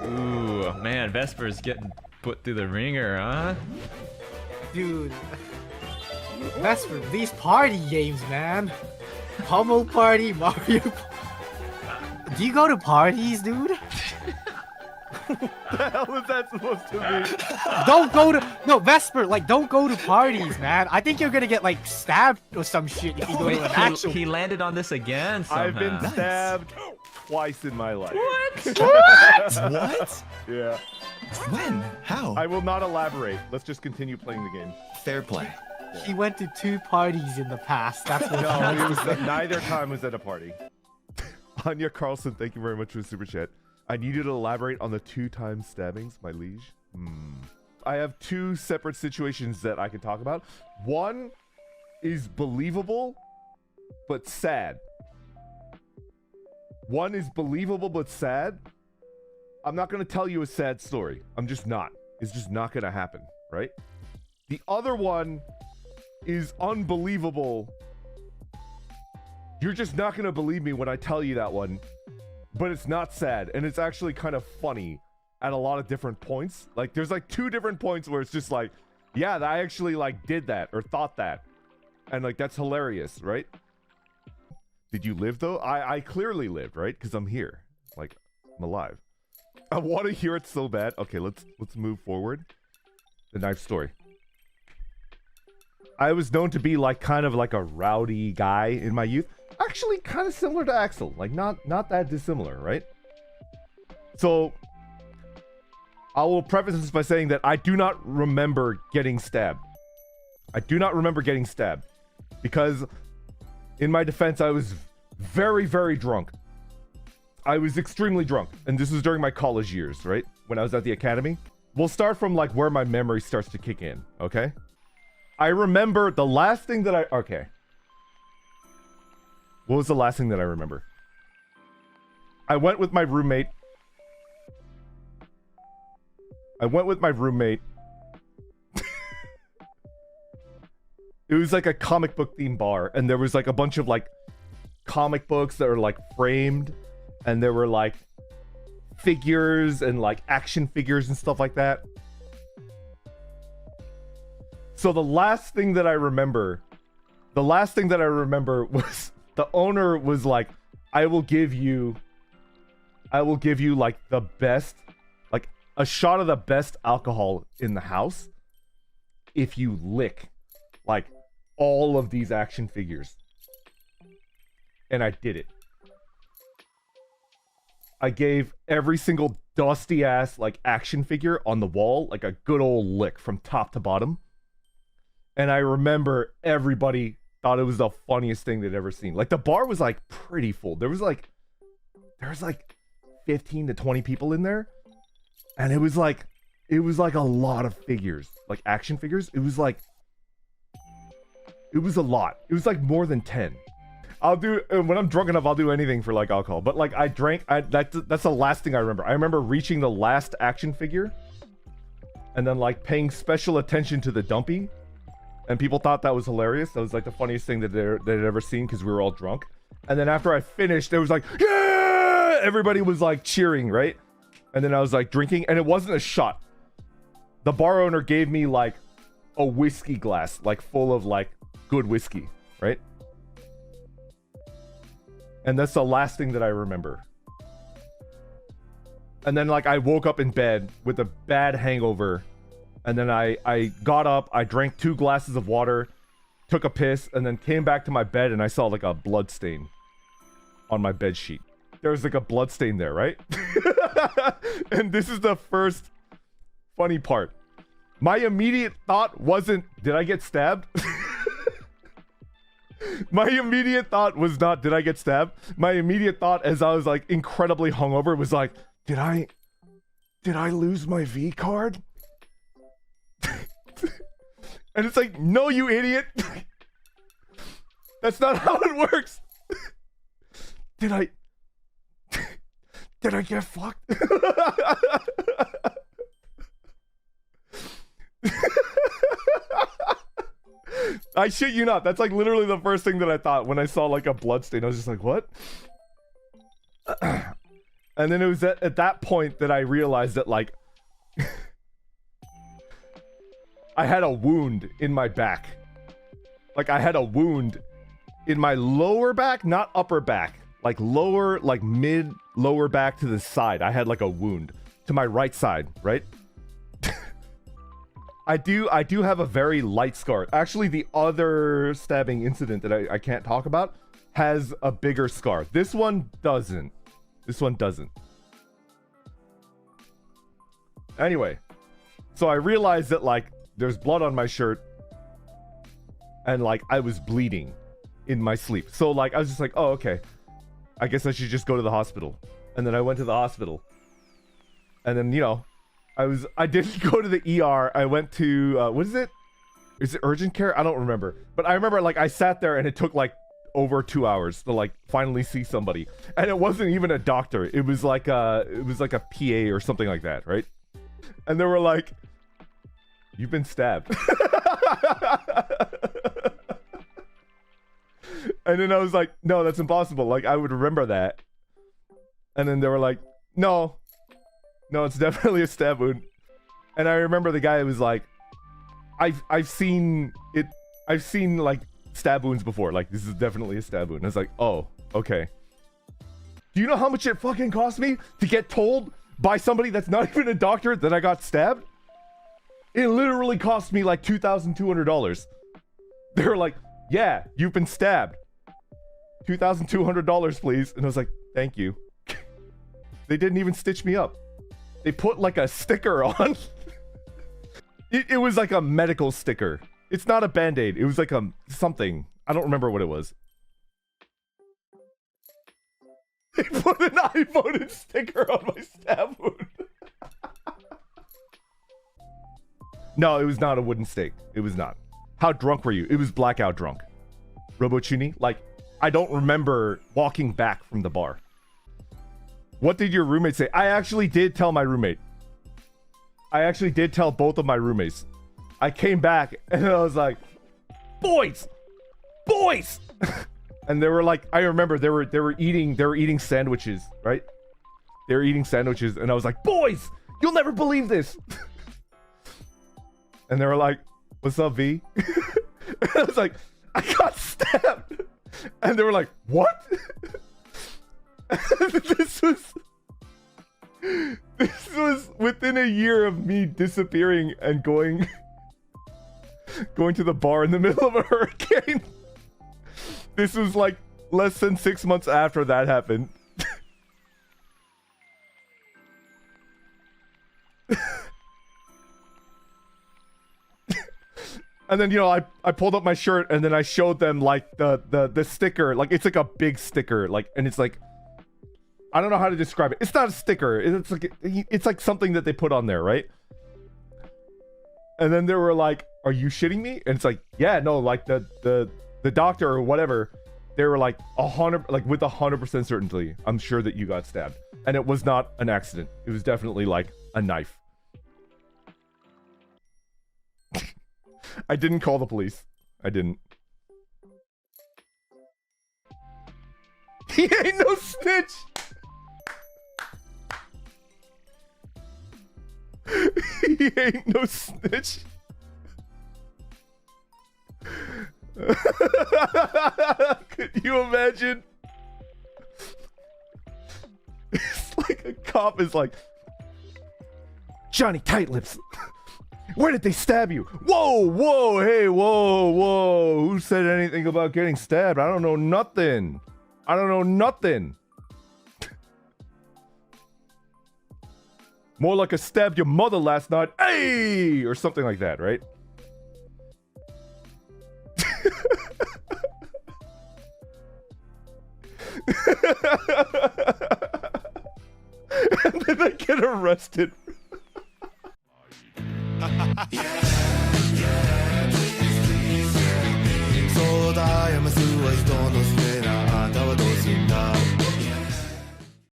Ooh, man, Vesper's getting put through the ringer, huh? Dude. Vesper, these party games, man. Pummel Party, Mario. Do you go to parties, dude? What the hell was that supposed to mean? Don't go to Vesper. Like, don't go to parties, man. I think you're gonna get like stabbed or some shit if you go Wait, to an actual. he landed on this again somehow. I've been stabbed twice in my life. What? What? Yeah. When? How? I will not elaborate. Let's just continue playing the game. Fair play. He went to 2 parties in the past. That's what. No, it was neither time was at a party. Anya Carlson, thank you very much for the super chat. I need you to elaborate on the 2-time stabbings, my liege. I have 2 separate situations that I can talk about. One is believable, but sad. One is believable, but sad. I'm not going to tell you a sad story. I'm just not. It's just not going to happen, right? The other one is unbelievable. You're just not going to believe me when I tell you that one. But it's not sad, and it's actually kind of funny at a lot of different points. Like, there's like 2 different points where it's just like, yeah, I actually like did that or thought that. And like, that's hilarious, right? Did you live though? I clearly lived, right? Because I'm here. Like, I'm alive. I want to hear it so bad. Okay, let's move forward. The knife story. I was known to be like kind of like a rowdy guy in my youth. Actually kind of similar to Axel, like not that dissimilar, right? So I will preface this by saying that I do not remember getting stabbed. I do not remember getting stabbed because in my defense I was very, very drunk. I was extremely drunk, and this was during my college years, right? When I was at the academy. We'll start from like where my memory starts to kick in, okay? I remember the last thing that okay. What was the last thing that I remember? I went with my roommate. It was like a comic book themed bar, and there was like a bunch of like comic books that were like framed, and there were like figures and like action figures and stuff like that. So the last thing that I remember was the owner was like, I will give you like the best, like a shot of the best alcohol in the house if you lick like all of these action figures. And I did it. I gave every single dusty ass like action figure on the wall like a good old lick from top to bottom. And I remember everybody thought it was the funniest thing they'd ever seen. Like the bar was like pretty full. There was like 15 to 20 people in there. And it was like a lot of figures, like action figures. It was a lot. It was like more than 10. When I'm drunk enough, I'll do anything for like alcohol. But like that's the last thing I remember. I remember reaching the last action figure and then like paying special attention to the dumpy. And people thought that was hilarious. That was like the funniest thing that they'd ever seen because we were all drunk. And then after I finished, it was like, yeah! Everybody was like cheering, right? And then I was like drinking, and it wasn't a shot. The bar owner gave me like a whiskey glass, like full of like good whiskey, right? And that's the last thing that I remember. And then like I woke up in bed with a bad hangover. And then I got up, I drank 2 glasses of water, took a piss, and then came back to my bed and I saw like a blood stain on my bed sheet. There was like a blood stain there, right? And this is the first funny part. My immediate thought wasn't, did I get stabbed? My immediate thought was not, did I get stabbed? My immediate thought as I was like incredibly hungover was like, did I lose my V card? And it's like, no, you idiot. That's not how it works. Did I get fucked? I shit you not. That's like literally the first thing that I thought when I saw like a blood stain. I was just like, what? And then it was at that point that I realized that, like, I had a wound in my back. Like, I had a wound in my lower back, not upper back. Like, lower, like, mid, lower back to the side. I had, like, a wound to my right side, right? I do have a very light scar. Actually, the other stabbing incident that I can't talk about has a bigger scar. This one doesn't. This one doesn't. Anyway, so I realized that, like, there's blood on my shirt and, like, I was bleeding in my sleep. So, like, I was just like, oh, okay, I guess I should just go to the hospital. And then I went to the hospital. And then, you know, I didn't go to the ER. I went to, what is it? Is it urgent care? I don't remember. But I remember, like, I sat there and it took, like, over 2 hours to, like, finally see somebody. And it wasn't even a doctor. It was like a PA or something like that, right? And they were like, you've been stabbed. And then I was like, no, that's impossible. Like, I would remember that. And then they were like, no, it's definitely a stab wound. And I remember the guy was like, I've seen like stab wounds before. Like, this is definitely a stab wound. And I was like, oh, okay. Do you know how much it fucking cost me to get told by somebody that's not even a doctor that I got stabbed? It literally cost me like $2,200. They were like, yeah, you've been stabbed. $2,200, please. And I was like, thank you. They didn't even stitch me up. They put like a sticker on. It was like a medical sticker. It's not a band-aid. It was like a something. I don't remember what it was. They put an iPhone sticker on my stab wound. No, it was not a wooden stake. It was not. How drunk were you? It was blackout drunk. Robochini? Like, I don't remember walking back from the bar. What did your roommate say? I actually did tell my roommate. I actually did tell both of my roommates. I came back and I was like, boys! Boys! And they were like, I remember they were eating sandwiches, right? They were eating sandwiches and I was like, boys! You'll never believe this! And they were like, what's up, V? And I was like, I got stabbed. And they were like, what? This was within a year of me disappearing and going to the bar in the middle of a hurricane. This was like less than 6 months after that happened. And then, you know, I pulled up my shirt and then I showed them like the sticker. Like, it's like a big sticker, like, and it's like, I don't know how to describe it. It's not a sticker. It's like something that they put on there, right? And then they were like, are you shitting me? And it's like, yeah, no, like the doctor or whatever, they were like 100, like with 100% certainty, I'm sure that you got stabbed. And it was not an accident. It was definitely like a knife. I didn't call the police. I didn't. He ain't no snitch. He ain't no snitch. Could you imagine? It's like a cop is like, Johnny Tightlips, where did they stab you? Whoa, hey, whoa. Who said anything about getting stabbed? I don't know nothing. More like I stabbed your mother last night. Hey! Or something like that, right? And then I get arrested. Yeah.